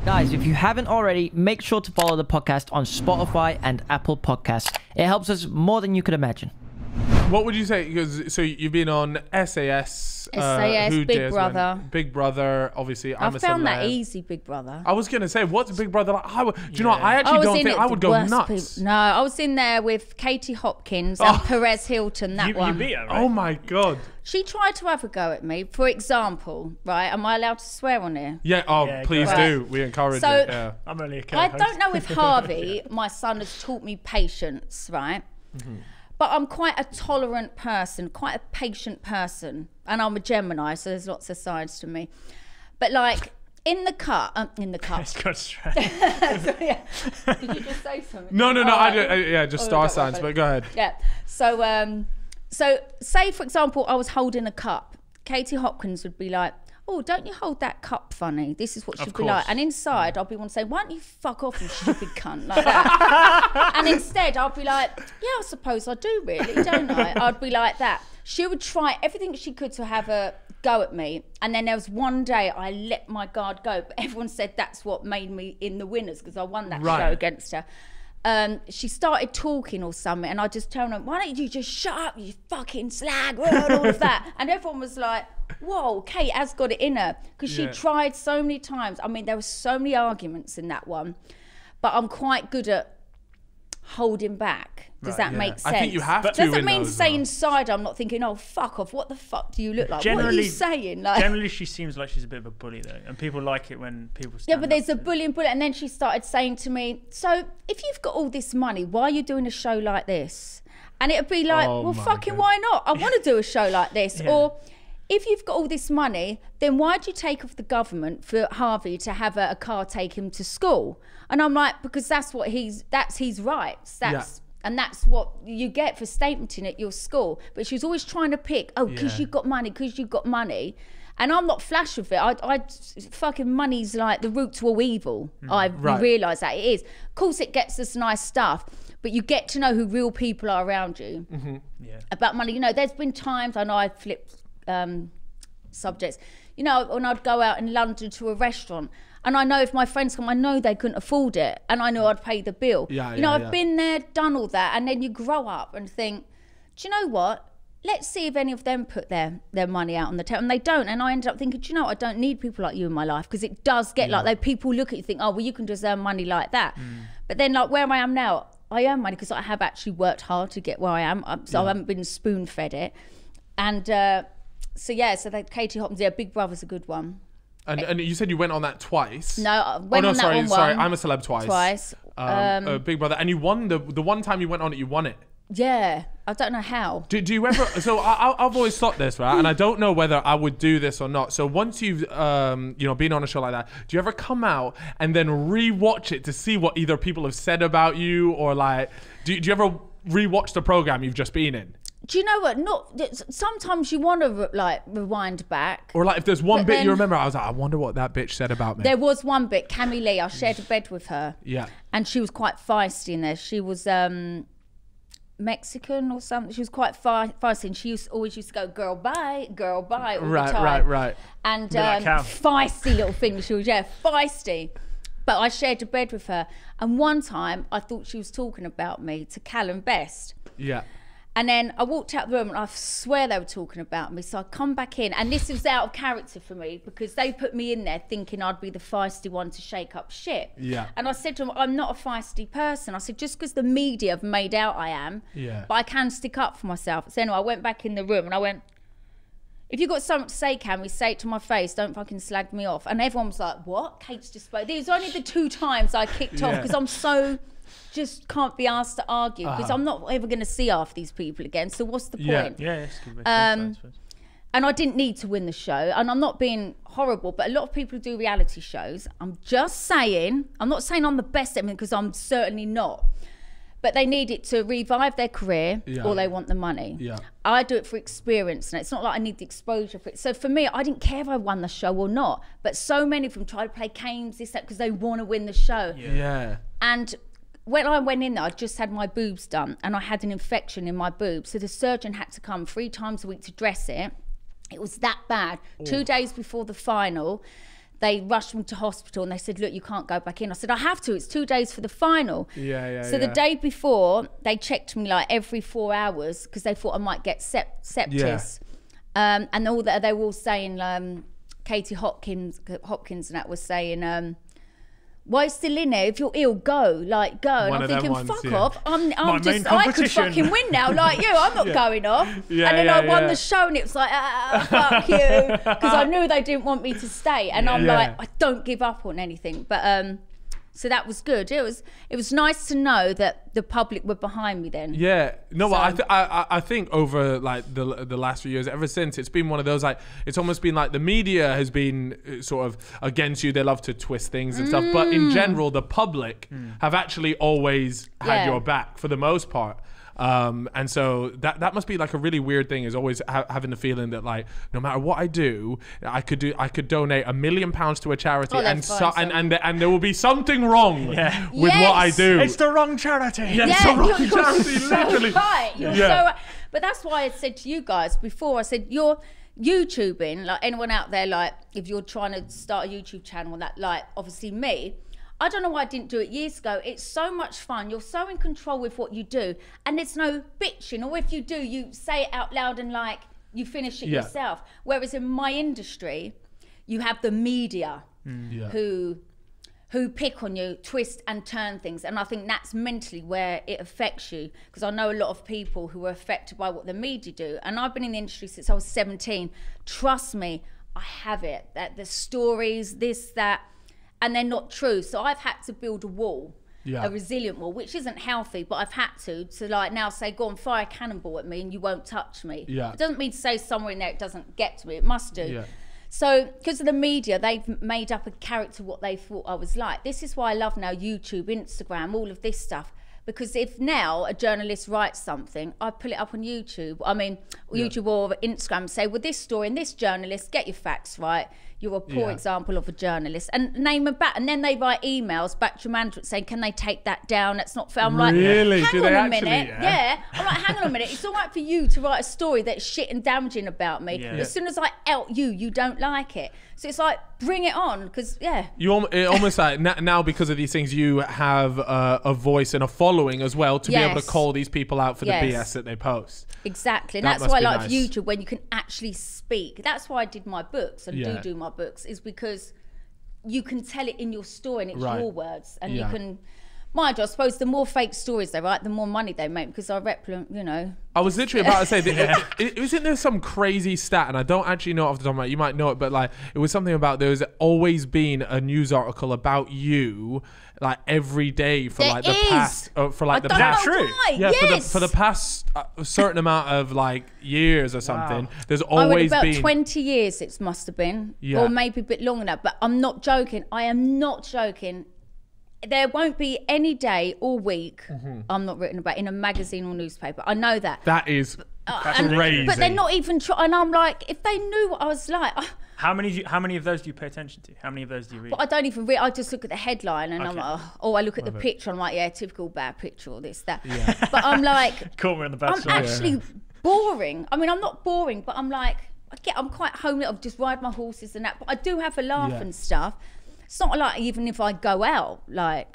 Guys, if you haven't already, make sure to follow the podcast on Spotify and Apple Podcasts. It helps us more than you could imagine. What would you say? Because so you've been on SAS, Who Big Dares Brother. Win? Big Brother, obviously. I found that easy, Big Brother. I was gonna say, what's Big Brother like? Do you know what? I actually don't think I would go nuts. No, I was in there with Katie Hopkins and Perez Hilton. That one. You beat her, right? Oh my god. She tried to have a go at me. For example, right? Am I allowed to swear on here? Yeah. Oh, Yeah, please go do. We encourage So- it. Yeah. I'm only a I co-host. don't know if Harvey, my son, has taught me patience, right? But I'm quite a tolerant person, quite a patient person. And I'm a Gemini, so there's lots of sides to me. But like, in the cup. It's got straight. So, yeah. Did you just say something? No. Oh, Yeah, just star signs. But go ahead. Yeah. So say for example, I was holding a cup. Katie Hopkins would be like, "Oh, don't you hold that cup funny?" This is what she'd be like. And inside, I'll be one saying, "Why don't you fuck off, you stupid cunt?" Like that. And instead, I'll be like, "Yeah, I suppose I do, really, don't I?" I'd be like that. She would try everything she could to have a go at me. And then there was one day I let my guard go. But everyone said that's what made me in the winners because I won that show against her. She started talking or something, and I just told her, "Why don't you just shut up, you fucking slag," and all of that. And everyone was like, "Whoa, Kate has got it in her," because she tried so many times. I mean, there were so many arguments in that one, but I'm quite good at holding back. Does that make sense? I think you have to. Doesn't mean to say inside I'm not thinking, "Oh, fuck off, what the fuck do you look like? What are you saying?" Like, generally, she seems like she's a bit of a bully, though, and people like it when people stand yeah, but there's up a bullying. And then she started saying to me, "So if you've got all this money, why are you doing a show like this?" And it'd be like, "Well, fucking why not? I want to do a show like this." Or, "If you've got all this money, then why'd you take off the government for Harvey to have a car take him to school?" And I'm like, because that's his rights. And that's what you get for statementing at your school. But she's always trying to pick, because you've got money, because you've got money. And I'm not flash with it. I fucking money's like the root to all evil. I realise that it is. Of course, it gets us nice stuff, but you get to know who real people are around you. About money. You know, there's been times, I know I flipped subjects, you know, when I'd go out in London to a restaurant, and I know if my friends come, I know they couldn't afford it, and I know I'd pay the bill. I've been there, done all that, and then you grow up and think, do you know what? Let's see if any of them put their money out on the table, and they don't. And I ended up thinking, do you know, I don't need people like you in my life, because it does get like that. People look at you and think, "Oh, well, you can just earn money like that." But then, like where I am now, I earn money because I have actually worked hard to get where I am, so I haven't been spoon-fed it. And so Katie Hopkins, Big Brother's a good one. And you said you went on that twice. No, I went on that one. Sorry, I'm a Celeb twice. Big Brother, and you won the one time you went on it, you won it. Yeah, I don't know how. Do you ever? So I've always thought this, right? And I don't know whether I would do this or not. So once you've been on a show like that, do you ever come out and then re-watch it to see what either people have said about you, or like, do you ever re-watch the program you've just been in? Do you know what? Sometimes you want to rewind back. Or like if there's one bit you remember, I was like, I wonder what that bitch said about me. There was one bit, Cammy Lee, I shared a bed with her. Yeah. And she was quite feisty in there. She was Mexican or something. She was quite feisty, and she always used to go, "Girl, bye, all the time." Right. And feisty little thing. She was, feisty. But I shared a bed with her. And one time I thought she was talking about me to Callum Best. Yeah. And then I walked out the room and I swear they were talking about me. So I come back in, and this was out of character for me because they put me in there thinking I'd be the feisty one to shake up shit. Yeah. And I said to them, "I'm not a feisty person." I said, just because the media have made out I am, but I can stick up for myself. So anyway, I went back in the room and I went, "If you've got something to say, Cammy, say it to my face. Don't fucking slag me off." And everyone was like, "What? Kate's just spoke." It was only the 2 times I kicked off because I'm so... just can't be asked to argue because I'm not ever going to see half these people again, so what's the point? And I didn't need to win the show, and I'm not being horrible, but a lot of people who do reality shows, I'm just saying, I'm not saying I'm the best at it because I'm certainly not, but they need it to revive their career or they want the money. I do it for experience, and it's not like I need the exposure for it. So for me, I didn't care if I won the show or not, but so many of them try to play games, this, that, because they want to win the show. And when I went in there, I just had my boobs done, and I had an infection in my boobs. So the surgeon had to come 3 times a week to dress it. It was that bad. 2 days before the final, they rushed me to hospital and they said, look, you can't go back in. I said, I have to. It's 2 days for the final. So the day before, they checked me like every 4 hours because they thought I might get sepsis. And all that they were all saying, Katie Hopkins and that was saying, why are you still in there? If you're ill, go. Like, go. And I'm thinking, fuck off. I could fucking win now. Like you, I'm not going off. And then I won the show and it was like, fuck you. Because I knew they didn't want me to stay. And I'm like, I don't give up on anything. But so that was good. It was nice to know that the public were behind me then. Yeah. No, so, I think over like the last few years, ever since, it's been one of those, like, it's almost been like the media has been sort of against you. They love to twist things and stuff. But in general, the public have actually always had your back for the most part. And so that must be like a really weird thing, is always having the feeling that, like, no matter what I do, I could donate £1 million to a charity, and there will be something wrong with what I do. It's the wrong charity. It's the wrong charity, literally. Right. You're so right. But that's why I said to you guys before, I said, you're YouTubing, like anyone out there, like if you're trying to start a YouTube channel, that, like, obviously me, I don't know why I didn't do it years ago. It's so much fun. You're so in control with what you do. And there's no bitching. Or if you do, you say it out loud and, like, you finish it yourself. Whereas in my industry, you have the media who pick on you, twist and turn things. And I think that's mentally where it affects you. Because I know a lot of people who are affected by what the media do. And I've been in the industry since I was 17. Trust me, I have it. That the stories, this, that, and they're not true. So I've had to build a wall, a resilient wall, which isn't healthy, but I've had to like now say, go on, fire a cannonball at me and you won't touch me. It doesn't mean to say somewhere in there it doesn't get to me, it must do. So because of the media, they've made up a character what they thought I was like. This is why I love now YouTube, Instagram, all of this stuff. Because if now a journalist writes something, I pull it up on YouTube. I mean, YouTube or Instagram, say, well, this story and this journalist, get your facts right. You're a poor example of a journalist, and name them back. And then they write emails back to management saying, can they take that down? That's not fair. I'm like, hang on a minute. I'm like, hang on a minute. It's all right for you to write a story that's shit and damaging about me. As soon as I out you, you don't like it. So it's like, bring it on, because you almost like now, because of these things, you have a voice and a following as well to be able to call these people out for the BS that they post. Exactly, and that's why I like YouTube, when you can actually speak. That's why I did my books and do my books, is because you can tell it in your story and it's your words, and you can. Mind you, I suppose the more fake stories they write, the more money they make, because I I was literally about to say, isn't there some crazy stat, and I don't actually know it off the top of my head, you might know it, but like it was something about there's always been a news article about you like every day for like the past for like the past for the past certain amount of like years or something. There's always about been 20 years it must have been, or maybe a bit longer now, but I'm not joking. I am not joking. There won't be any day or week I'm not written about in a magazine or newspaper. I know that. That is crazy. But they're not even trying. And I'm like, if they knew what I was like. How many of those do you pay attention to? How many of those do you read? But I don't even read. I just look at the headline and I'm like, I look at the picture. I'm like, typical bad picture or this, that. But I'm like, caught me on the bad I'm actually boring. I mean, I'm not boring, but I'm like, I'm quite homely. I've just ride my horses and that. But I do have a laugh and stuff. It's not like even if I go out, like,